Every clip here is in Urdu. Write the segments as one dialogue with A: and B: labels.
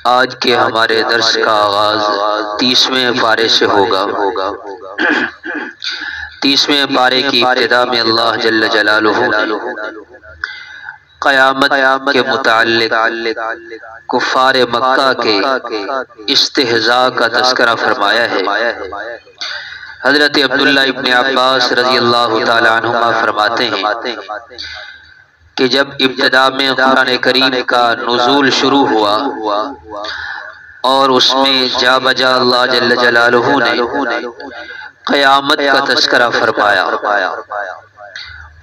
A: آج کے ہمارے درس کا آغاز 30ویں پارے سے ہوگا۔ 30ویں پارے کی ابتدا میں اللہ جل جلالہ نے قیامت کے متعلق کفار مکہ کے استہزاء کا تذکرہ فرمایا ہے۔ حضرت عبداللہ ابن عباس رضی اللہ تعالی عنہما فرماتے ہیں کہ جب ابتدا میں قرآن کریم کا نزول شروع ہوا اور اس میں جا بجا اللہ جل جلالہ نے قیامت کا تذکرہ فرمایا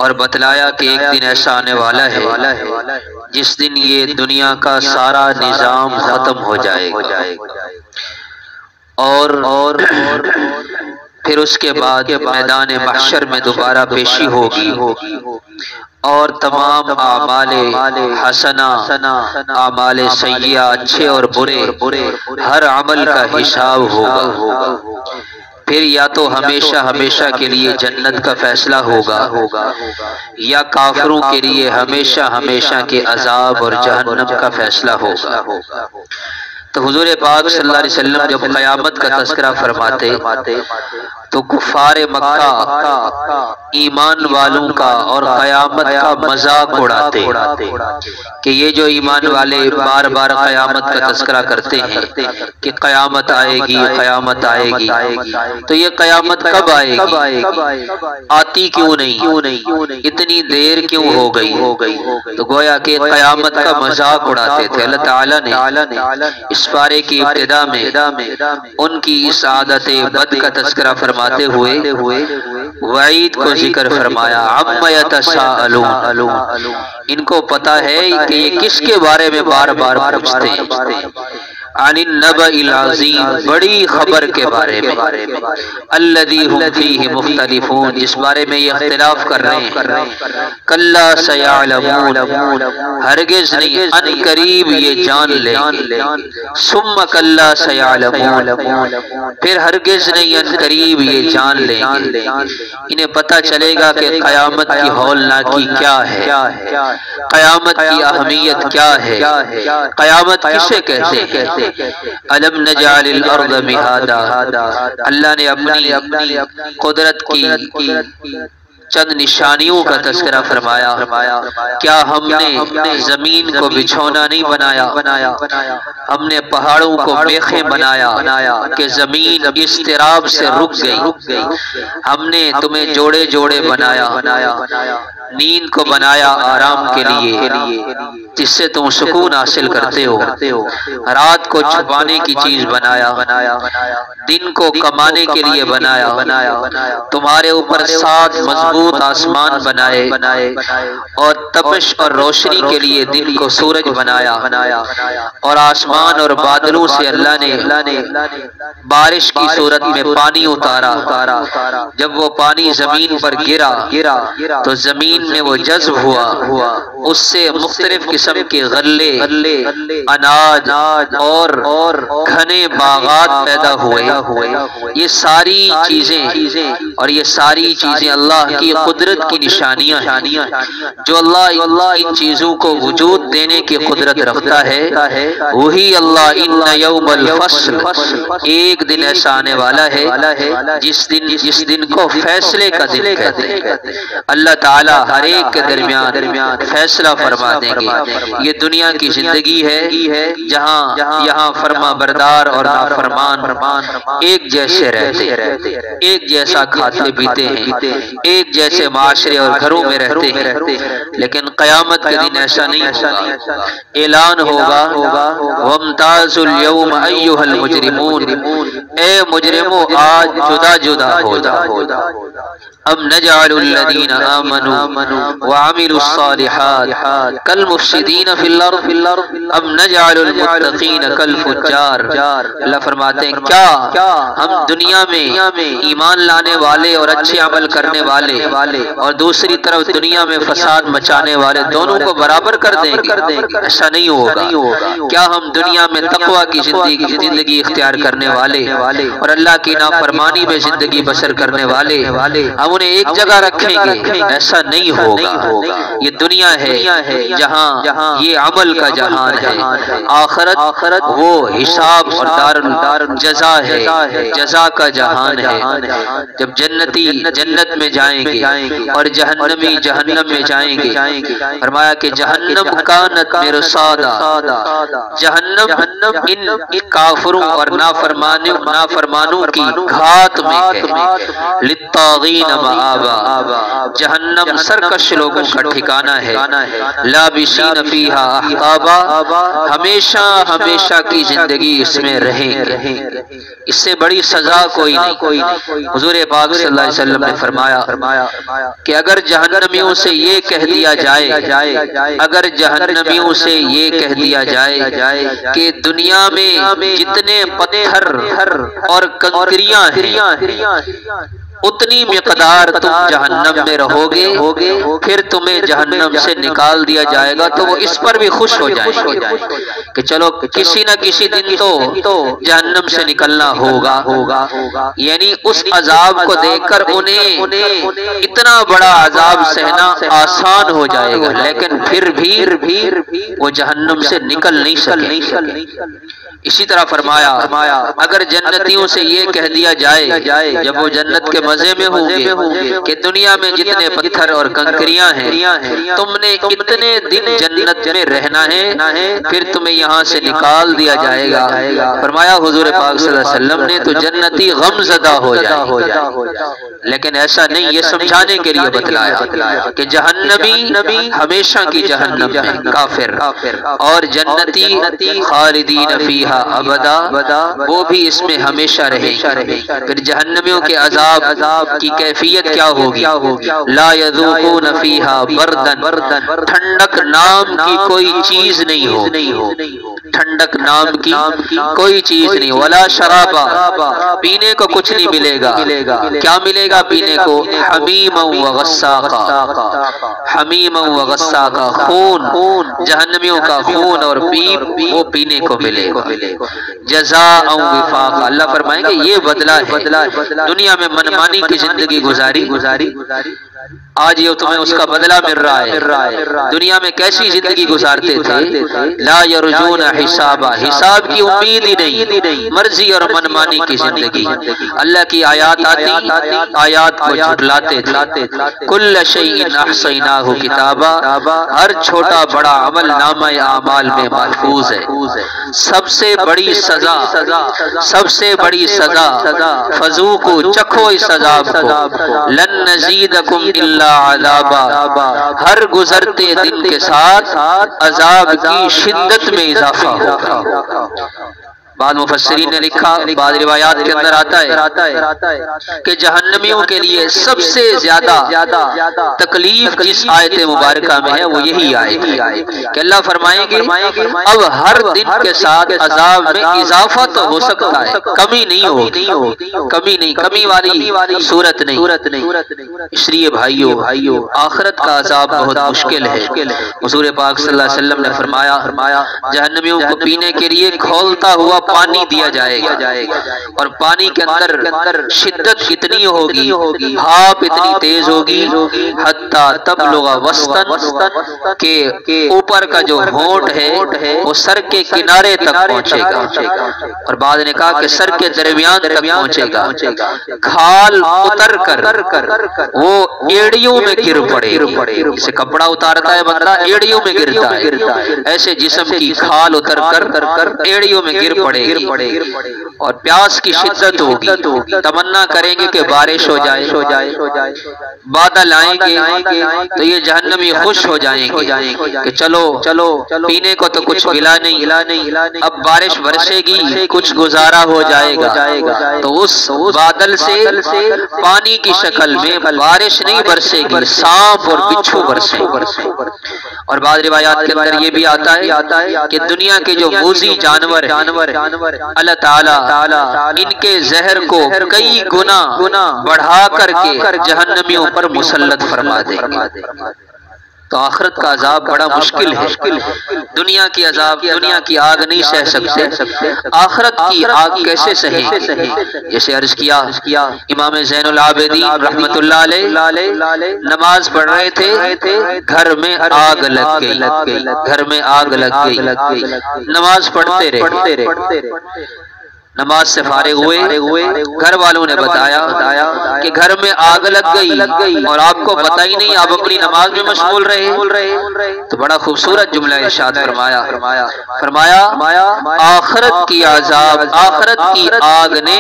A: اور بتلایا کہ ایک دن ایسا آنے والا ہے جس دن یہ دنیا کا سارا نظام ختم ہو جائے گا اور پھر اس کے بعد میدان محشر میں دوبارہ پیشی ہوگی اور تمام اعمال حسنہ اعمال سیئہ اچھے اور برے ہر عمل کا حساب ہوگا۔ پھر یا تو ہمیشہ ہمیشہ کے لیے جنت کا فیصلہ ہوگا یا کافروں کے لیے ہمیشہ ہمیشہ کے عذاب اور جہنم کا فیصلہ ہوگا۔ تو حضور پاک صلی اللہ علیہ وسلم جب قیامت کا تذکرہ فرماتے تو کفار مکہ ایمان والوں کا اور قیامت کا مذاق اڑاتے کہ یہ جو ایمان والے بار بار قیامت کا تذکرہ کرتے ہیں کہ قیامت آئے گی قیامت آئے گی، تو یہ قیامت کب آئے گی، آتی کیوں نہیں، اتنی دیر کیوں ہو گئی، تو گویا کہ قیامت کا مذاق اڑاتے تھے۔ اللہ تعالیٰ نے اس پارے کی ابتدا میں ان کی اس عادت بد کا تذکرہ فرماتے ہوئے وعید کو ذکر فرمایا۔ عَمَّ يَتَسَاءَلُونَ، ان کو پتا ہے کہ یہ کس کے بارے میں بار بار پوچھتے ہیں، عن النبأ العظیم، بڑی خبر کے بارے میں، الذی ہم فیہ مختلفون، جس بارے میں یہ اختلاف کر رہے ہیں، کلا سیعلمون، ہرگز نہیں، ان قریب یہ جان لیں گے، ثم کلا سیعلمون، پھر ہرگز نہیں ان قریب یہ جان لیں گے، انہیں پتہ چلے گا کہ قیامت کی ہولناکی کیا ہے، قیامت کی اہمیت کیا ہے، قیامت کسے کہتے ہیں۔ الم نجعل الارض مہادا، اللہ نے اپنی قدرت کی چند نشانیوں کا تذکرہ فرمایا، کیا ہم نے زمین کو بچھونا نہیں بنایا، ہم نے پہاڑوں کو میخیں بنایا کہ زمین اضطراب سے رک گئی، ہم نے تمہیں جوڑے جوڑے بنایا، نیند کو بنایا آرام کے لیے جس سے تم سکون حاصل کرتے ہو، رات کو چھپانے کی چیز بنایا، دن کو کمانے کے لیے بنایا، تمہارے اوپر 7 مضبوط آسمان بنائے اور تپش اور روشنی کے لیے دن کو سورج بنایا، اور آسمان اور بادلوں سے اللہ نے بارش کی صورت میں پانی اتارا، جب وہ پانی زمین پر گرا تو زمین میں وہ جذب ہوا، اس سے مختلف قسم کے غلے، اناج اور گھنے باغات پیدا ہوئے۔ یہ ساری چیزیں اور یہ ساری چیزیں اللہ کی قدرت کی نشانیاں ہیں، جو اللہ ان چیزوں کو وجود دینے کی قدرت رکھتا ہے، وہی اللہ ان یوم الفصل، ایک دن ایسا آنے والا ہے جس دن کو فیصلے کا دن کہتے ہیں۔ اللہ تعالی ہر ایک کے درمیان فیصلہ فرما دیں گے۔ یہ دنیا کی زندگی ہے جہاں یہاں فرما بردار اور نافرمان ایک جیسے رہتے ہیں، ایک جیسا کھاتے پیتے ہیں، ایک جیسے معاشرے اور گھروں میں رہتے ہیں، لیکن قیامت کے دن ایسا نہیں ہوگا۔ اعلان ہوگا وَامْتَازُوا الْيَوْمَ أَيُّهَا الْمُجْرِمُونَ، اے مجرموں آج جدا جدا ہو جاؤ۔ ام نجعل الذین آمنوا وعملوا الصالحات کالمفسدین فی الارض ام نجعل المتقین کالفجار۔ اللہ فرماتے ہیں کیا ہم دنیا میں ایمان لانے والے اور اچھے عمل کرنے والے اور دوسری طرف دنیا میں فساد مچانے والے دونوں کو برابر کر دیں گے؟ ایسا نہیں ہوگا۔ کیا ہم دنیا میں تقوی کی زندگی اختیار کرنے والے اور اللہ کی نافرمانی میں زندگی بسر کرنے والے ہم ہم انہیں ایک جگہ رکھیں گے، ایسا نہیں ہوگا۔ یہ دنیا ہے جہاں یہ عمل کا جہان ہے، آخرت وہ حساب اور دار الجزا ہے، جزا کا جہان ہے۔ جب جنتی جنت میں جائیں گے اور جہنمی جہنم میں جائیں گے، فرمایا کہ جہنم کانت مرصادا، جہنم ان کافروں اور نافرمانوں کی گھات میں ہے، للطاغین مآبا، جہنم سرکش لوگوں کا ٹھکانہ ہے، لابسین فیہا احقابا، ہمیشہ کی زندگی اس میں رہیں گے، اس سے بڑی سزا کوئی نہیں۔ حضور پاک صلی اللہ علیہ وسلم نے فرمایا کہ اگر جہنمیوں سے یہ کہہ دیا جائے، اگر جہنمیوں سے یہ کہہ دیا جائے کہ دنیا میں جتنے پتھر اور کنکریاں ہیں اتنی مقدار تم جہنم میں رہو گے، پھر تمہیں جہنم سے نکال دیا جائے گا، تو وہ اس پر بھی خوش ہو جائیں گے کہ چلو کسی نہ کسی دن تو جہنم سے نکلنا ہوگا، یعنی اس عذاب کو دیکھ کر انہیں اتنا بڑا عذاب سہنا آسان ہو جائے گا، لیکن پھر بھی وہ جہنم سے نکل نہیں سکے۔ اسی طرح فرمایا اگر جنتیوں سے یہ کہہ دیا جائے جب وہ جنت کے مزے میں ہوں گے کہ دنیا میں جتنے پتھر اور کنکریاں ہیں تم نے اتنے دن جنت میں رہنا ہے، پھر تمہیں یہاں سے نکال دیا جائے گا، فرمایا حضور پاک صلی اللہ علیہ وسلم نے تو جنتی غم زدہ ہو جائے، لیکن ایسا نہیں، یہ سمجھانے کے لیے بتلایا کہ جہنمی ہمیشہ کی جہنم میں کافر، اور جنتی خالدین فیہا ابدا، وہ بھی اس میں ہمیشہ رہیں گے۔ پھر جہنمیوں کے عذاب کی کیفیت کیا ہوگی؟ لا یذوقون فیہا بردن، ٹھنڈک نام کی کوئی چیز نہیں ہوگی، ٹھنڈک نام کی کوئی چیز نہیں، ولا شرابا، پینے کو کچھ نہیں ملے گا، کیا ملے گا پینے کو؟ حمیما وغساقا، حمیما وغساقا، خون، جہنمیوں کا خون اور پیپ وہ پینے کو ملے گا، جزاء وفاقا، اللہ فرمائیں گے یہ بدلہ ہے، دنیا میں منمانی کی زندگی گزاری، آج یہ تمہیں اس کا بدلہ مل رہا ہے۔ دنیا میں کیسی زندگی گزارتے تھے؟ لا یرجون حسابا، حساب کی امید ہی نہیں، مرضی اور منمانی کی زندگی، اللہ کی آیات آتی، آیات کو جھٹلاتے تھے۔ کل شیء احصیناہ کتابا، ہر چھوٹا بڑا عمل نامہ اعمال میں محفوظ ہے۔ سب سے بڑی سزا فذوقوا، چکھو اس عذاب کو، لن نزیدکم الا عذابا، ہر گزرتے دن کے ساتھ عذاب کی شدت میں اضافہ ہوگا۔ بعض مفسرین نے لکھا، بعض روایات کے اندر آتا ہے کہ جہنمیوں کے لیے سب سے زیادہ تکلیف جس آیت مبارکہ میں ہے وہ یہی آیت ہے کہ اللہ فرمائیں گے اب ہر دن کے ساتھ عذاب میں اضافہ تو ہو سکتا ہے، کمی نہیں ہوگی، کمی والی صورت نہیں۔ اس لیے بھائیو آخرت کا عذاب بہت مشکل ہے۔ حضور پاک صلی اللہ علیہ وسلم نے فرمایا جہنمیوں کو پینے کے لیے کھولتا ہوا پانی دیا جائے گا، اور پانی کے اندر شدت اتنی ہوگی، بھاپ اتنی تیز ہوگی، حتی تبلغ وسطن، کہ اوپر کا جو ہونٹ ہے وہ سر کے کنارے تک پہنچے گا، اور بعد نے کہا کہ سر کے درمیان تک پہنچے گا، کھال اتر کر وہ ایڑیوں میں گر پڑے، جسے کپڑا اتارتا ہے بندہ ایڑیوں میں گرتا ہے، ایسے جسم کی کھال اتر کر ایڑیوں میں گر پڑے گی، اور پیاس کی شدت ہوگی، تمنا کریں گے کہ بارش ہو جائے، بادل آئیں گے تو یہ جہنمی خوش ہو جائیں گے کہ چلو پینے کو تو کچھ ملا نہیں، اب بارش برسے گی، کچھ گزارا ہو جائے گا، تو اس بادل سے پانی کی شکل میں بارش نہیں برسے گی، سانپ اور بچھو برسے گی۔ اور بعض روایات کے اندر یہ بھی آتا ہے کہ دنیا کے جو موذی جانور اللہ تعالیٰ ان کے زہر کو کئی گنا بڑھا کر کے جہنمیوں پر مسلط فرما دیں گے۔ تو آخرت کا عذاب بڑا مشکل ہے۔ دنیا کی عذاب، دنیا کی آگ نہیں سہ سکتے، آخرت کی آگ کیسے سہیں گے؟ جیسے عرض کیا امام زین العابدین رحمت اللہ علیہ نماز پڑھ رہے تھے، گھر میں آگ لگ گئی، گھر میں آگ لگ گئی، نماز پڑھتے رہے، نماز سے فارغ ہوئے، گھر والوں نے بتایا کہ گھر میں آگ لگ گئی اور آپ کو پتہ ہی نہیں، آپ اپنی نماز میں مشغول رہے۔ تو بڑا خوبصورت جملہ ارشاد فرمایا آخرت کی عذاب، آخرت کی آگ نے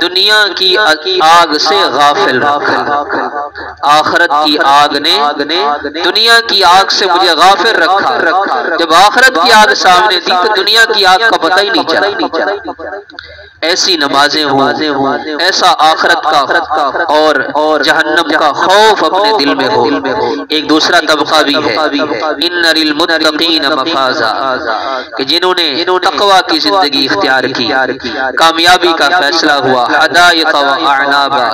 A: دنیا کی آگ سے غافل رکھا، آخرت کی آگ نے دنیا کی آگ سے مجھے غافل رکھا۔ جب آخرت کی آگ سامنے تھی تو دنیا کی آگ کا پتہ ہی نہیں چلا۔ ایسی نمازیں ہوں، ایسا آخرت کا اور جہنم کا خوف اپنے دل میں ہو۔ ایک دوسرا طبقہ بھی ہے، ان للمتقین مفازا، کہ جنہوں نے تقوی کی زندگی اختیار کی، کامیابی کا فیصلہ ہوا، حدائق و اعنابا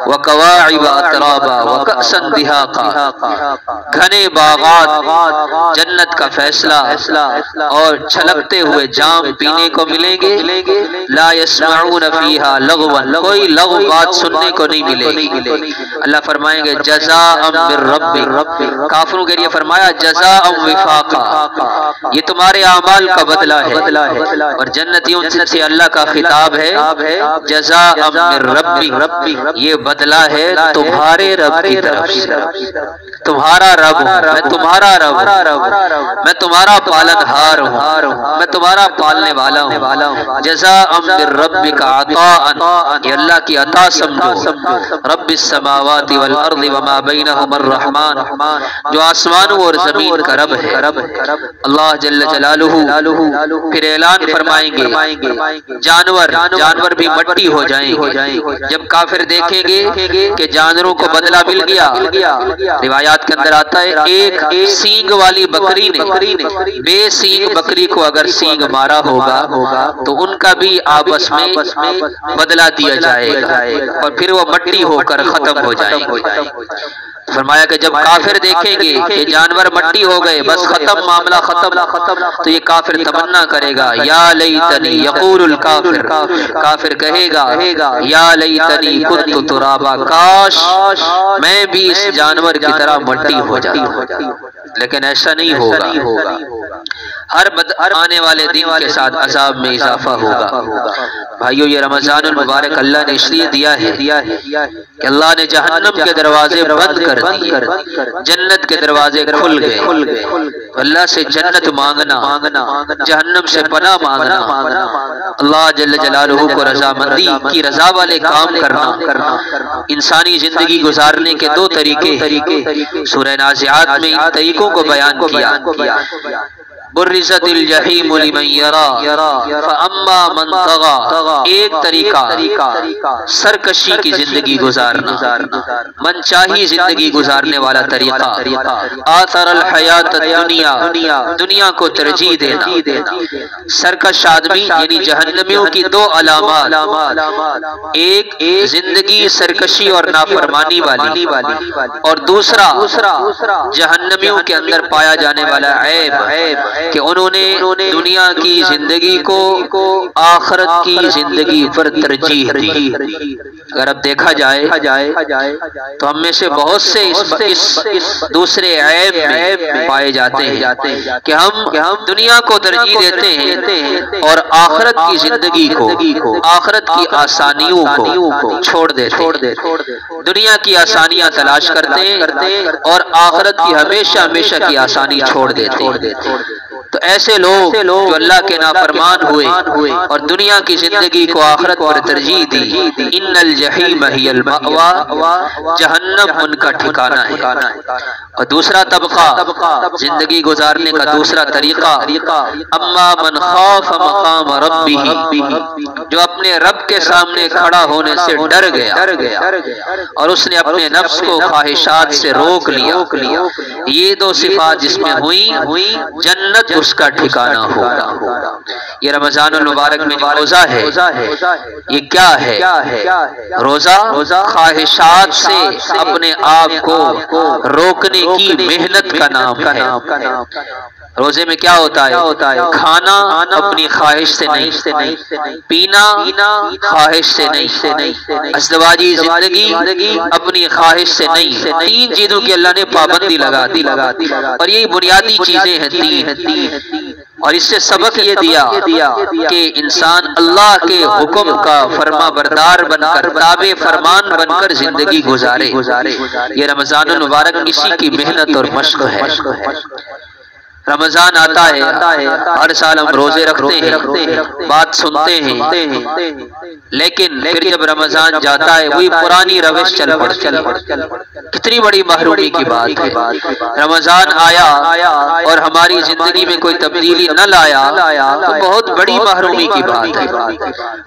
A: وکواعب اترابا وکأسا دہاقا، گھنے باغات، جنت کا فیصلہ اور چھلکتے ہوئے جام پینے کو ملیں گے، لا يسمعون فیہا لغوا، کوئی لغو بات سننے کو نہیں ملے گی۔ اللہ فرمائیں گے جزاء من ربک، کافروں کے لیے فرمایا جزاء وفاقا، یہ تمہارے اعمال کا بدلہ ہے، اور جنتیوں سے اللہ کا خطاب ہے جزاء من ربک، یہ بدلہ ہے تمہارے رب کی طرف سے، تمہارا رب ہوں، میں تمہارا رب ہوں، میں تمہارا پالنہار ہوں، میں تمہارا پالنے والا ہوں۔ جزاء من ربک عطاء، یہ اللہ کی عطا سمجھو، رب السماوات والارض وما بینہما الرحمن، جو آسمانوں اور زمین کا رب ہے اللہ جل جلالہ۔ پھر اعلان فرمائیں گے جانور بھی مٹی ہو جائیں گے، جب کافر دیکھیں گے کہ جانوروں کو بدلہ مل گیا۔ روایات کے اندر آتا ہے ایک سینگ والی بکری نے بے سینگ بکری کو اگر سینگ مارا ہوگا تو ان کا بھی آپس میں بدلہ دیا جائے گا اور پھر وہ مٹی ہو کر ختم ہو جائیں گے۔ فرمایا کہ جب کافر دیکھیں گے کہ جانور مٹی ہو گئے، بس ختم، معاملہ ختم، تو یہ کافر تمنا کرے گا یا لیتنی، یقول الکافر، کافر کہے گا یا لیتنی کنت ترابا، کاش میں بھی اس جانور کی طرح مٹی ہو جاتا، لیکن ایسا نہیں ہوگا۔ ہر آنے والے دن کے ساتھ عذاب میں اضافہ ہوگا۔ بھائیو یہ رمضان المبارک اللہ نے اس لیے دیا ہے کہ اللہ نے جہنم کے دروازے بند کر دیے، جنت کے دروازے کھل گئے۔ اللہ سے جنت مانگنا، جہنم سے پناہ مانگنا، اللہ جل جلالہ کو رضامندی کی رضا والے کام کرنا۔ انسانی زندگی گزارنے کے دو طریقے سورہ نازعات میں ان طریقوں کو بیان کیا۔ برزت الجحیم لمن یرا فاما من طغى، ایک طریقہ سرکشی کی زندگی گزارنا، من چاہی زندگی گزارنے والا طریقہ، آثر الحیات الدنیا، دنیا کو ترجیح دینا۔ سرکش آدمی یعنی جہنمیوں کی دو علامات، ایک زندگی سرکشی اور نافرمانی والی، اور دوسرا جہنمیوں کے اندر پایا جانے والا عیب کہ انہوں نے دنیا کی زندگی کو آخرت کی زندگی پر ترجیح دی۔ اگر اب دیکھا جائے تو ہم میں سے بہت سے اس دوسرے عیب میں پائے جاتے ہیں کہ ہم دنیا کو ترجیح دیتے ہیں اور آخرت کی زندگی کو، آخرت کی آسانیوں کو چھوڑ دیتے، دنیا کی آسانیاں تلاش کرتے ہیں اور آخرت کی ہمیشہ کی آسانی چھوڑ دیتے۔ تو ایسے لوگ جو اللہ کے نافرمان ہوئے اور دنیا کی زندگی کو آخرت پر ترجیح دی، ان الجحیم ہی المأوی، جہنم ان کا ٹھکانہ ہے۔ اور دوسرا طبقہ زندگی گزارنے کا دوسرا طریقہ، اما من خاف مقام ربہ، جو اپنے رب کے سامنے کھڑا ہونے سے ڈر گیا اور اس نے اپنے نفس کو خواہشات سے روک لیا، یہ دو صفات جس میں ہوئی، جنت اس کا ٹھکانہ ہوگا۔ یہ رمضان المبارک میں جو روزہ ہے یہ کیا ہے؟ روزہ خواہشات سے اپنے آپ کو روکنے کی محنت کا نام ہے۔ روزے میں کیا ہوتا ہے؟ کھانا اپنی خواہش سے نہیں، پینا خواہش سے نہیں، ازدواجی زندگی اپنی خواہش سے نہیں، تین چیزوں کی اللہ نے پابندی لگا دی، اور یہی بنیادی چیزیں ہیں تین۔ اور اس سے سبق یہ دیا کہ انسان اللہ کے حکم کا فرما بردار بن کر، تابع فرمان بن کر زندگی گزارے۔ یہ رمضان المبارک اسی کی محنت اور مشق ہے۔ رمضان آتا ہے، ہر سال ہم روزے رکھتے ہیں، بات سنتے ہیں، لیکن پھر جب رمضان جاتا ہے وہی پرانی روش چل پڑتی ہے۔ کتنی بڑی محرومی کی بات ہے۔ رمضان آیا اور ہماری زندگی میں کوئی تبدیلی نہ لایا تو بہت بڑی محرومی کی بات ہے۔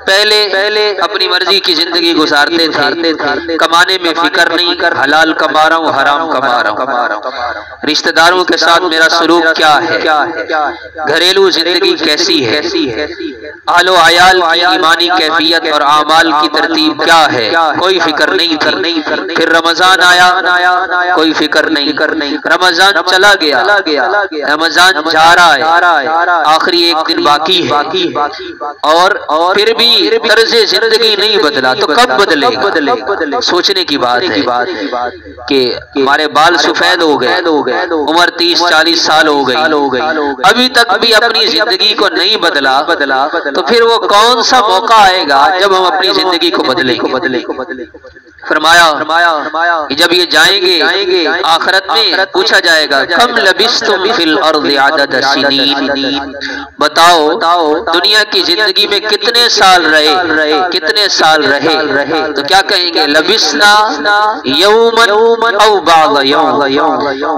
A: پہلے اپنی مرضی کی زندگی گزارتے تھے، کمانے میں فکر نہیں، حلال کما رہا ہوں حرام کما رہا ہوں، رشتہ داروں کے ساتھ میرا سلوک کیا ہے، گھریلو زندگی کیسی ہے، اہل و عیال کی ایمانی کیفیت اور اعمال کی ترتیب کیا ہے، کوئی فکر نہیں تھی۔ پھر رمضان آیا، کوئی فکر نہیں، رمضان چلا گیا، رمضان جا رہا ہے، آخری ایک دن باقی ہے، اور پھر بھی طرز زندگی نہیں بدلا تو کب بدلے گا؟ سوچنے کی بات ہے کہ ہمارے بال سفید ہو گئے، عمر 30-40 سال ہو گئی، ابھی تک بھی اپنی زندگی کو نہیں بدلا، تو پھر وہ کون سا موقع آئے گا جب ہم اپنی زندگی کو بدلیں گے؟ فرمایا کہ جب یہ جائیں گے آخرت میں پوچھا جائے گا کم لبثتم فی الارض عدد سنین، بتاؤ دنیا کی زندگی میں کتنے سال رہے، تو کیا کہیں گے؟ لبثنا یوما او بعض یوم،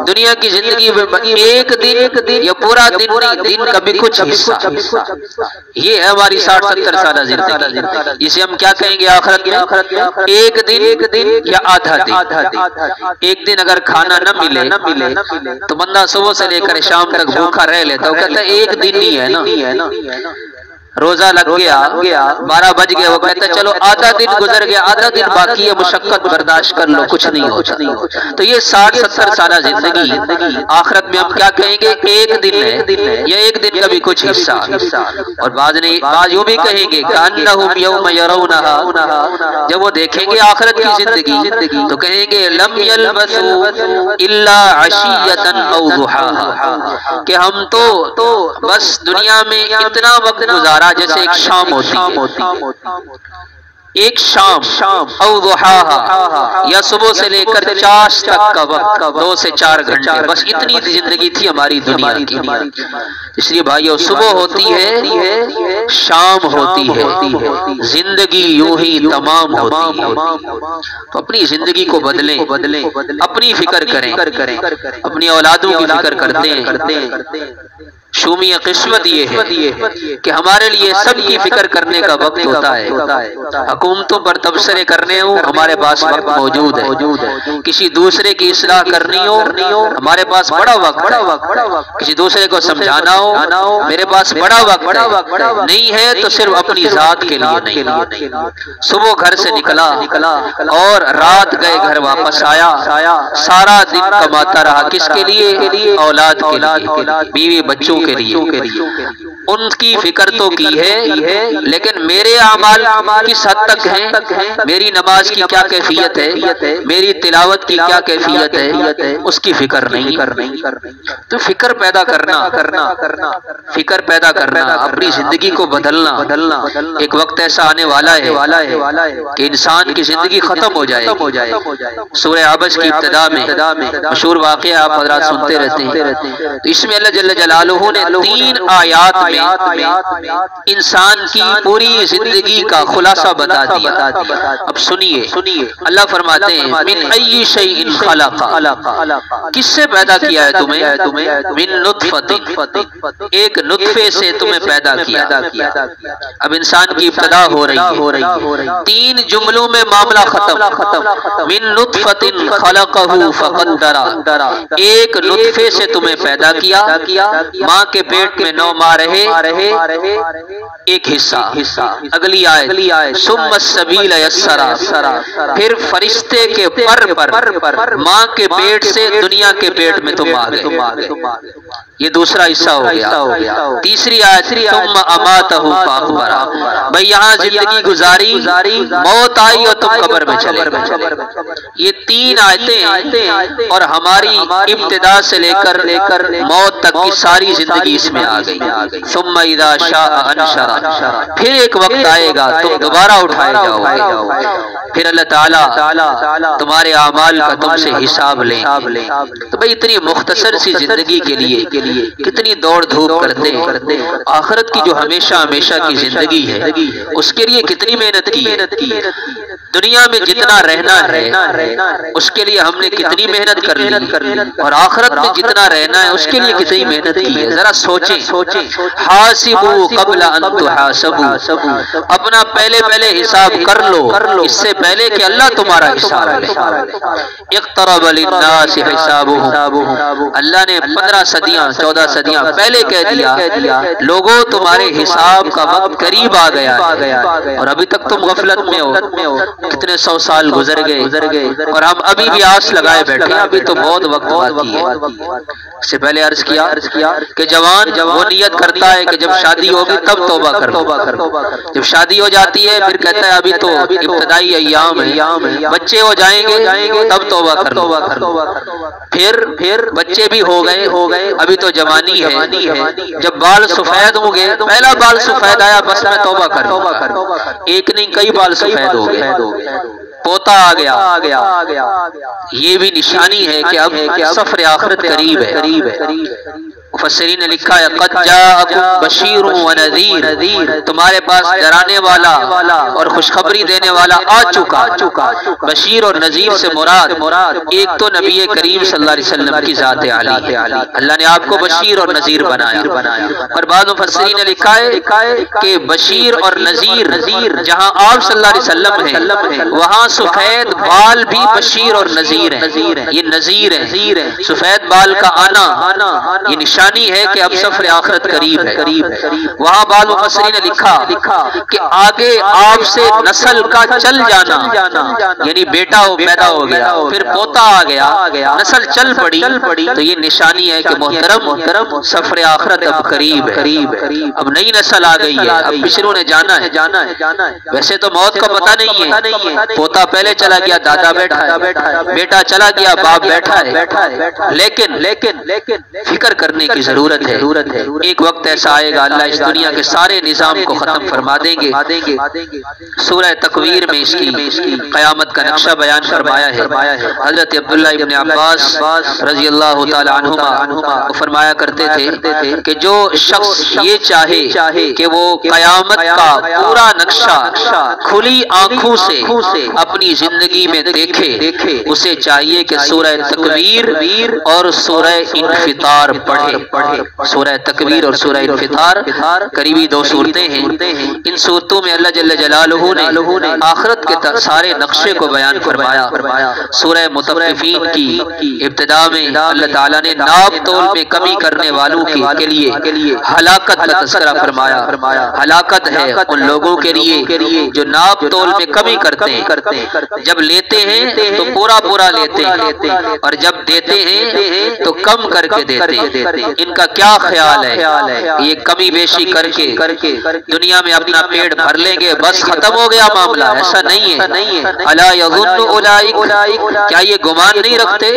A: دنیا کی زندگی میں ایک دن یا پورا دن کا بھی کچھ حصہ، یہ ہے ہماری 60-70 سالہ زندگی، جسے ہم کیا کہیں گے آخرت میں؟ ایک دن یا آدھا دن۔ ایک دن اگر کھانا نہ ملے تو بندہ صبح سے لے کر شام تک بھوکا رہ لیتا، وہ کہتا ہے ایک دن ہی ہے نا، روزہ لگ گیا 12 بج گئے، وہ کہتا ہے چلو آدھا دن گزر گیا، آدھا دن باقی ہے، مشقت برداشت کر لو، کچھ نہیں ہوتا۔ تو یہ 60-70 سالہ زندگی، آخرت میں ہم کیا کہیں گے؟ ایک دن ہے، یا ایک دن کا بھی کچھ حصہ۔ اور بعض یوں بھی کہیں گے کأنہم یوم یرونہا، جب وہ دیکھیں گے آخرت کی زندگی تو کہیں گے لم یلبثوا الا عشیۃ او ضحاہا، کہ ہم تو بس دنیا میں اتنا وقت گزارا جیسے ایک شام ہوتی، ایک شام او ضحاہا، یا صبح سے لے کر چاش تک کا وقت، 2 سے 4 گھنٹے، بس اتنی زندگی تھی ہماری دنیا کی۔ اس لیے بھائیو صبح ہوتی ہے، شام ہوتی ہے، زندگی یوں ہی تمام ہوتی ہے۔ تو اپنی زندگی کو بدلیں، اپنی فکر کریں، اپنی اولادوں کی فکر کرتے ہیں۔ شومی قسمت یہ ہے کہ ہمارے لیے سب کی فکر کرنے کا وقت ہوتا ہے۔ حکومتوں پر تبصرے کرنے ہوں ہمارے پاس وقت موجود ہے، کسی دوسرے کی اصلاح کرنی ہو ہمارے پاس بڑا وقت ہے، کسی دوسرے کو سمجھانا ہو میرے پاس بڑا وقت ہے، نہیں ہے تو صرف اپنی ذات کے لیے نہیں۔ صبح گھر سے نکلا اور رات گئے گھر واپس آیا، سارا دن کماتا رہا، کس کے لیے؟ اولاد کے لیے، بیوی بچوں کے لیے، ان کی فکر تو کی ہے، لیکن میرے اعمال کس حد تک ہیں، میری نماز کی کیا کیفیت ہے، میری تلاوت کی کیا کیفیت ہے، اس کی فکر نہیں۔ تو فکر پیدا کرنا، اپنی زندگی کو بدلنا۔ ایک وقت ایسا آنے والا ہے کہ انسان کی زندگی ختم ہو جائے گی۔ سورہ عبس کی ابتدا میں مشہور واقعہ آپ حضرات سنتے رہتے ہیں، تو اس میں اللہ جل جلالہ نے 3 آیات میں انسان کی پوری زندگی کا خلاصہ بتا دیا۔ اب سنیے، اللہ فرماتے ہیں من ای شیء خلق، کس سے پیدا کیا ہے تمہیں؟ من نطفۃ، ایک نطفے سے تمہیں پیدا کیا۔ اب انسان کی ابتدا ہو رہی ہے، 3 جملوں میں معاملہ ختم۔ من نطفۃ خلقہ فقدرہ، ایک نطفے سے تمہیں پیدا کیا، ماں کے پیٹ میں 9 ماہ رہے، ایک حصہ اگلی آیت ثم السبیل یسرا، پھر فرشتے کے پر ماں کے پیٹ سے دنیا کے پیٹ میں تم آ گئے، یہ دوسرا حصہ ہو گیا۔ تیسری آیت ثم اماتہ فاقبرہ، بھئی یہاں زندگی گزاری، موت آئی اور تم قبر میں چلے گئے۔ یہ تین آیتیں اور ہماری ابتدا سے لے کر موت تک کی ساری زندگی اس میں آ گئی۔ ثم اذا شاء انشرہ، پھر ایک وقت آئے گا تم دوبارہ اٹھائے جاؤ گے، پھر اللہ تعالیٰ تمہارے اعمال کا تم سے حساب لیں۔ تو بھئی اتنی مختصر سی زندگی کے لیے کتنی دوڑ دھوپ کرتے ہیں، آخرت کی جو ہمیشہ کی زندگی ہے اس کے لیے کتنی محنت کی، دنیا میں جتنا رہنا ہے اس کے لیے ہم نے کتنی محنت کر لی، اور آخرت میں جتنا رہنا ہے اس کے لیے کتنی محنت کی ہے۔ ذرا سوچیں، حاسبوا قبل ان تحاسبوا، اپنا پہلے حساب کر لو اس سے پہلے کہ اللہ تمہارا حساب لے۔ اقترب للناس حسابهم، اللہ نے 14 صدیاں پہلے کہہ دیا لوگوں تمہارے حساب کا وقت قریب آ گیا ہے، اور ابھی تک تم غفلت میں ہو، کتنے 100 سال گزر گئے اور ہم ابھی بھی آس لگائے بیٹھے ہیں، ابھی تو بہت وقت باقی ہے۔ اس سے پہلے عرض کیا کہ جوان وہ نیت کرتا ہے کہ جب شادی ہوگی تب توبہ کر لو، جب شادی ہو جاتی ہے پھر کہتا ہے ابھی تو ابتدائی ایام ہے، بچے ہو جائیں گے تب توبہ کر لو، پھر بچے بھی ہو گئے ابھی تو جوانی ہے، جب بال سفید ہوں گے، پہلا بال سفید آیا بس میں توبہ کر لوں گا، ایک نہیں کئی بال سفید ہو گئے، پوتا آ گیا، یہ بھی نشانی ہے کہ اب سفر آخرت قریب ہے۔ مفسرین نے لکھا ہے قد جاءکم بشیر و نذیر، تمہارے پاس ڈرانے والا اور خوشخبری دینے والا آ چکا۔ بشیر اور نذیر سے مراد ایک تو نبی کریم صلی اللہ علیہ وسلم کی ذات عالی، اللہ نے آپ کو بشیر اور نذیر بنایا، اور بعض مفسرین نے لکھا ہے کہ بشیر اور نذیر جہاں آپ صلی اللہ علیہ وسلم ہیں وہاں سفید بال بھی بشیر اور نذیر ہیں، یہ نذیر ہے، سفید بال کا آنا یہ نشانی ہے کہ اب سفر آخرت قریب ہے۔ وہاں بعض مفسرین نے لکھا کہ آگے آپ سے نسل کا چل جانا، یعنی بیٹا پیدا ہو گیا، پھر پوتا آ گیا، نسل چل پڑی، تو یہ نشانی ہے کہ محترم سفر آخرت اب قریب ہے، اب نئی نسل آ گئی ہے، اب پچھلوں نے جانا ہے۔ ویسے تو موت کا پتہ نہیں ہے، پوتا پہلے چلا گیا دادا بیٹھا ہے، بیٹا چلا گیا باپ بیٹھا ہے، لیکن فکر کرنے کی ضرورت ہے، ایک وقت ایسا آئے گا اللہ اس دنیا کے سارے نظام کو ختم فرما دیں گے۔ سورہ تکویر میں اس کی قیامت کا نقشہ بیان فرمایا ہے۔ حضرت عبداللہ ابن عباس رضی اللہ تعالی عنہما فرمایا کرتے تھے کہ جو شخص یہ چاہے کہ وہ قیامت کا پورا نقشہ کھلی آنکھوں سے اپنی زندگی میں دیکھے، اسے چاہیے کہ سورہ تکویر اور سورہ انفطار پڑھے۔ سورہ تکویر اور سورہ انفطار قریبی 2 صورتیں ہیں، ان صورتوں میں اللہ جل جلالہ نے آخرت کے سارے نقشے کو بیان فرمایا۔ سورہ مطففین کی ابتدا میں اللہ تعالیٰ نے ناپ تول میں کمی کرنے والوں کے لیے ہلاکت کا تذکرہ فرمایا۔ ہلاکت ہے ان لوگوں کے لیے جو ناپ تول میں کمی کرتے ہیں، جب لیتے ہیں تو پورا لیتے ہیں، اور جب دیتے ہیں تو کم کر کے دیتے ہیں۔ ان کا کیا خیال ہے، یہ کمی بیشی کر کے دنیا میں اپنا پیٹ بھر لیں گے بس ختم ہو گیا معاملہ، ایسا نہیں ہے۔ الا یظن اولئک، کیا یہ گمان نہیں رکھتے،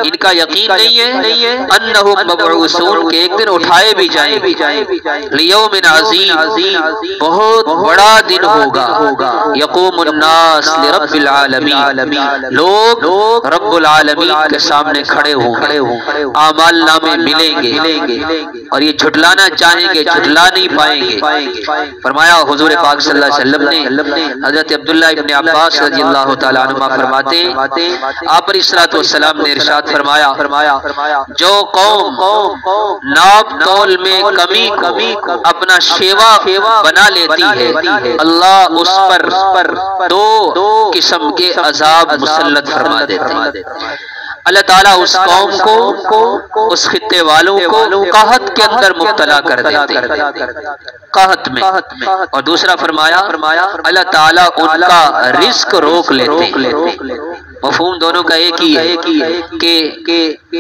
A: ان کا یقین نہیں ہے انہم مبعوثون، کہ ایک دن اٹھائے بھی جائیں لیوم عظیم، بہت بڑا دن ہوگا، یقوم الناس لرب العالمین، لوگ رب العالمین کے سامنے کھڑے ہوں گے، اعمال نامے ملیں گے، اور یہ جھٹلانا چاہیں گے جھٹلا نہیں پائیں گے۔ فرمایا حضور پاک صلی اللہ علیہ وسلم نے، حضرت عبداللہ ابن عباس رضی اللہ تعالیٰ عنہما فرماتے ہیں آپ علیہ الصلوۃ والسلام نے ارشاد فرمایا جو قوم ناپ تول میں کمی کو اپنا شیوا بنا لیتی ہے، اللہ اس پر 2 قسم کے عذاب مسلط فرما دیتے ہیں۔ اللہ تعالیٰ اس قوم کو، اس خطے والوں کو قحط کے اندر مبتلا کر دیتے، قحط میں۔ اور دوسرا فرمایا اللہ تعالیٰ ان کا رزق روک لیتے۔ مفہوم دونوں کا ایک ہی ہے کہ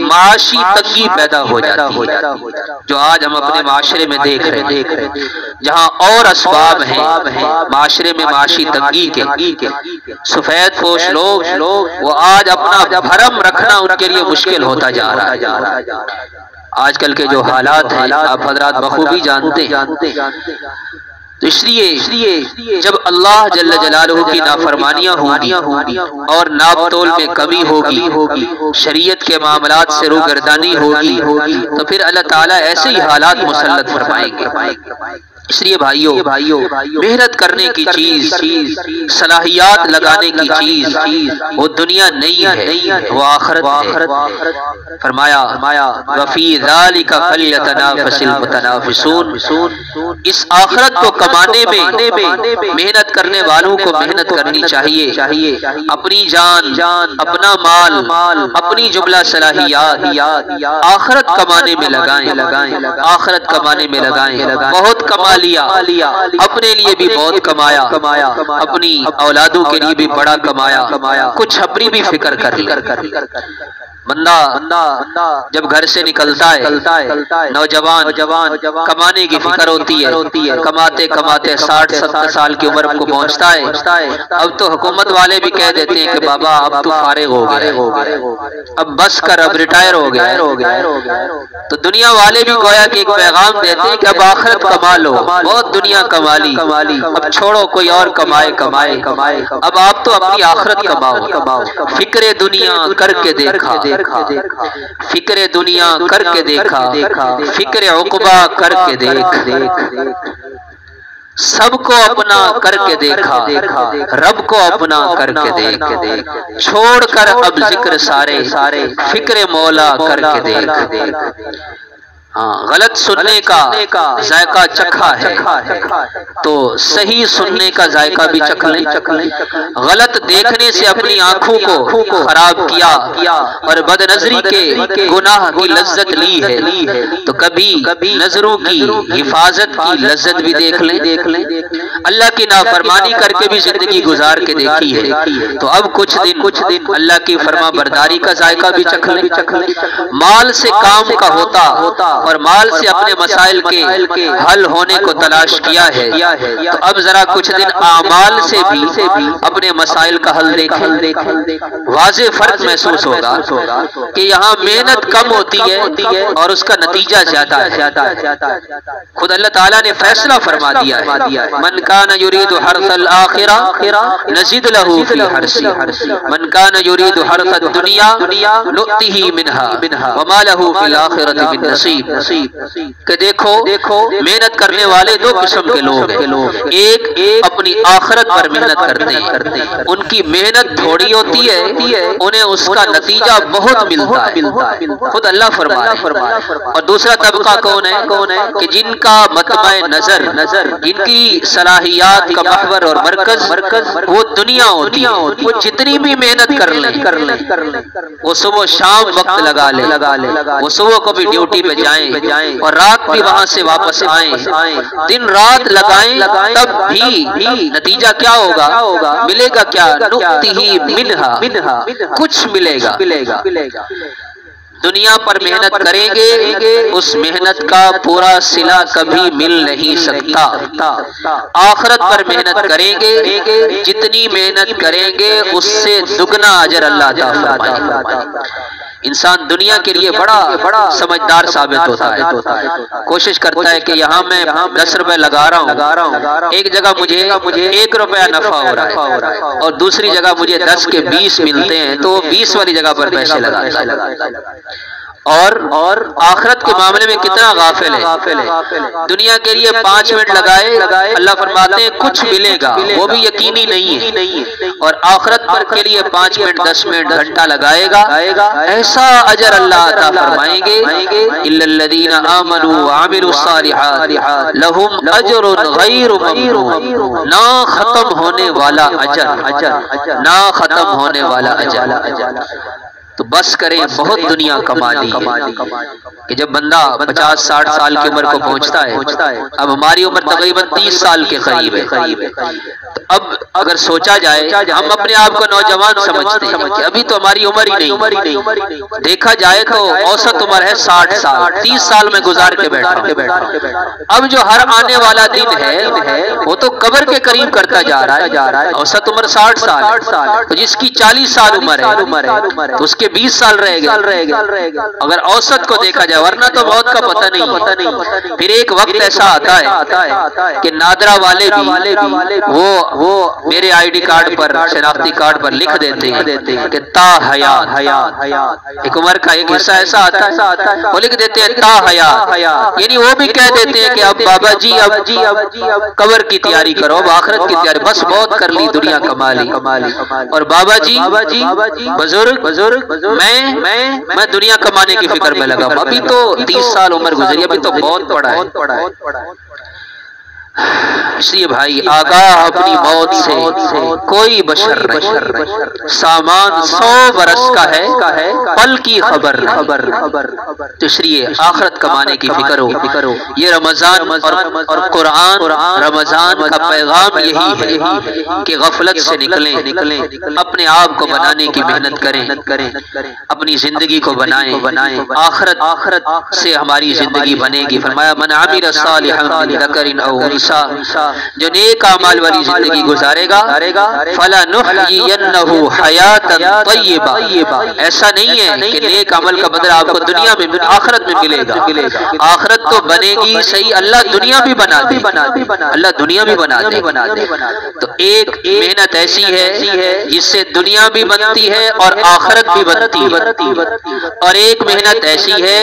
A: معاشی تنگی پیدا ہو جاتی ہے، جو آج ہم اپنے معاشرے میں دیکھ رہے ہیں، جہاں اور اسباب ہیں معاشرے میں معاشی تنگی کے، سفید پوش لوگ وہ آج اپنا بھرم رکھنا ان کے لیے مشکل ہوتا جا رہا ہے۔ آج کل کے جو حالات ہیں آپ حضرات بخوبی جانتے ہیں۔ تو اس لیے جب اللہ جل جلالہ کی نافرمانیاں ہوں گی اور ناپ تول میں کمی ہوگی، شریعت کے معاملات سے روگردانی ہوگی، تو پھر اللہ تعالیٰ ایسے ہی حالات مسلط فرمائیں گے۔ اس لیے بھائیو محنت کرنے کی چیز، صلاحیات لگانے کی چیز وہ دنیا نہیں ہے، وہ آخرت ہے۔ فرمایا وَفِي ذَلِكَ فَلْيَتَنَافَسِ الْمُتَنَافِسُونَ، اس آخرت کو کمانے میں محنت کرنے والوں کو محنت کرنی چاہیے، اپنی جان، اپنا مال، اپنی جملہ صلاحیات آخرت کمانے میں لگائیں، آخرت کمانے میں لگائیں۔ بہت کما لیا، اپنے لیے بھی بہت کمایا، اپنی اولادوں کے لیے بھی بڑا کمایا، کچھ اپنی بھی فکر کر لی۔ بندہ جب گھر سے نکلتا ہے، نوجوان کمانے کی فکر ہوتی ہے، کماتے 60-70 سال کی عمر کو پہنچتا ہے۔ اب تو حکومت والے بھی کہہ دیتے ہیں کہ بابا اب تو فارغ ہو گیا، اب بس کر، اب ریٹائر ہو گیا۔ تو دنیا والے بھی گویا کہ ایک پیغام دیتے ہیں کہ اب آخرت کما لو، بہت دنیا کما لی، اب چھوڑو کوئی اور کمائے، اب آپ تو اپنی آخرت کماؤ۔ فکر دنیا کر کے دیکھا، فکر دنیا کر کے دیکھا، فکر عقبہ کر کے دیکھ، سب کو اپنا کر کے دیکھا، رب کو اپنا کر کے دیکھ، چھوڑ کر اب ذکر سارے، فکر مولا کر کے دیکھ۔ غلط سننے کا ذائقہ چکھا ہے تو صحیح سننے کا ذائقہ بھی چکھ لیں۔ غلط دیکھنے سے اپنی آنکھوں کو خراب کیا اور بد نظری کے گناہ کی لذت لی ہے، تو کبھی نظروں کی حفاظت کی لذت بھی دیکھ لیں۔ اللہ کی نافرمانی کر کے بھی زندگی گزار کے دیکھی ہے، تو اب کچھ دن اللہ کی فرما برداری کا ذائقہ بھی چکھ لیں۔ مال سے کام کا ہوتا اور مال سے اپنے مسائل کے حل ہونے کو تلاش کیا ہے، تو اب ذرا کچھ دن اعمال سے بھی اپنے مسائل کا حل دیکھیں۔ واضح فرق محسوس ہوگا کہ یہاں محنت کم ہوتی ہے اور اس کا نتیجہ زیادہ ہے۔ خود اللہ تعالیٰ نے فیصلہ فرما دیا ہے، من کان یرید حرث الآخرہ نزد لہ فی حرثہ، من کان یرید حرث الدنیا نؤتہ منہا وما لہ فی الآخرۃ من نصیب۔ کہ دیکھو محنت کرنے والے دو قسم کے لوگ ہیں، ایک اپنی آخرت پر محنت کرتے ہیں، ان کی محنت تھوڑی ہوتی ہے، انہیں اس کا نتیجہ بہت ملتا ہے، خود اللہ فرمائے۔ اور دوسرا طبقہ کون ہے کہ جن کا مطمع نظر، جن کی صلاحیات کا محور اور مرکز وہ دنیا ہوتی ہے، وہ جتنی بھی محنت کر لیں، وہ صبح شام وقت لگا لیں، وہ صبح کو بھی ڈیوٹی پہ جائیں اور رات بھی وہاں سے واپس آئیں، دن رات لگائیں، تب بھی نتیجہ کیا ہوگا، ملے گا کیا، نؤتہ منہا، کچھ ملے گا۔ دنیا پر محنت کریں گے، اس محنت کا پورا صلہ کبھی مل نہیں سکتا۔ آخرت پر محنت کریں گے، جتنی محنت کریں گے اس سے دگنا اجر اللہ عطا فرمائے گا۔ انسان دنیا کے لیے بڑا سمجھدار ثابت ہوتا ہے، کوشش کرتا ہے کہ یہاں میں 10 روپے لگا رہا ہوں، ایک جگہ مجھے 1 روپیہ نفع ہو رہا ہے اور دوسری جگہ مجھے 10 کے 20 ملتے ہیں، تو 20 والی جگہ پر پیسے لگاتا ہے۔ اور آخرت کے معاملے میں کتنا غافل ہے، دنیا کے لیے 5 منٹ لگائے، اللہ فرماتے ہیں کچھ ملے گا، وہ بھی یقینی نہیں ہے، اور آخرت پر کے لیے 5 منٹ 10 منٹ گھنٹہ لگائے گا، ایسا اجر اللہ عطا فرمائیں گے، الا الذین آمنوا وعملوا الصالحات لہم اجر غیر ممنون، نہ ختم ہونے والا اجر، نہ ختم ہونے والا اجر۔ تو بس کریں بہت دنیا کما لی کہ جب بندہ 50-60 سال کی عمر کو پہنچتا ہے، اب ہماری عمر تقریباً 30 سال کے قریب ہے، تو اب اگر سوچا جائے ہم اپنے آپ کو نوجوان سمجھتے ہیں کہ ابھی تو ہماری عمر ہی نہیں، دیکھا جائے تو اوسط عمر ہے 60 سال، 30 سال میں گزار کے بیٹھا۔ اب جو ہر آنے والا دن ہے وہ تو قبر کے قریب کرتا جا رہا ہے، اوسط عمر 60 سال، تو جس کی 40 سال عمر ہے تو اس کے 20 سال رہ گئے اگر اوسط کو دیکھا جائے، ورنہ تو موت کا پتہ نہیں۔ پھر ایک وقت ایسا آتا ہے کہ نادرا والے بھی وہ میرے آئی ڈی کارڈ پر، شناختی کارڈ پر لکھ دیتے ہیں کہ تا حیات، ایک عمر کا ایک حصہ ایسا آتا ہے وہ لکھ دیتے ہیں تا حیات، یعنی وہ بھی کہہ دیتے ہیں کہ اب بابا جی اب قبر کی تیاری کرو، اب آخرت کی تیاری، بس بہت کر لی، دنیا کما لی، اور بابا جی بزرگ میں دنیا کمانے کی فکر میں لگا ہوں، ابھی تو 30 سال عمر گزری، ابھی تو بہت پڑا ہے۔ اس لیے بھائی آگاہ اپنی موت سے کوئی بشر نہیں، سامان 100 برس کا ہے، پل کی خبر تو اس لیے آخرت کمانے کی فکر ہو۔ یہ رمضان اور قرآن، رمضان کا پیغام یہی ہے کہ غفلت سے نکلیں، اپنے آپ کو بنانے کی محنت کریں، اپنی زندگی کو بنائیں، آخرت سے ہماری زندگی بنے گی۔ فرمایا من عمل صالحا من ذکر او انثی، جو نیک اعمال والی زندگی گزارے گا فلنحیینہ حیاتا طیبہ، ایسا نہیں ہے کہ نیک عمل کا بدلہ آپ کو دنیا میں آخرت میں ملے گا، آخرت تو بنے گی صحیح، اللہ دنیا بھی بنا دے، اللہ دنیا بھی بنا دے۔ تو ایک محنت ایسی ہے جس سے دنیا بھی بنتی ہے اور آخرت بھی بنتی ہے، اور ایک محنت ایسی ہے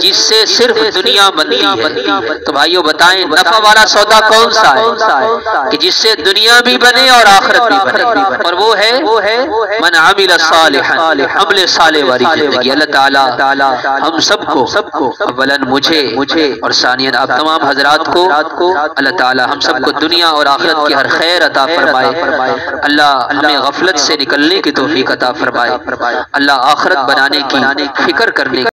A: جس سے صرف دنیا بنتی ہے۔ تو بھائیو بتائیں نفع والا سودا کون سا ہے کہ جس سے دنیا بھی بنے اور آخرت بھی بنے، اور وہ ہے من عمل صالحا، عمل صالح والی زندگی۔ اللہ تعالی ہم سب کو، اولا مجھے اور ثانیاً آپ تمام حضرات کو، اللہ تعالی ہم سب کو دنیا اور آخرت کی ہر خیر عطا فرمائے، اللہ ہمیں غفلت سے نکلنے کی توفیق عطا فرمائے، اللہ آخرت بنانے کی فکر کرنے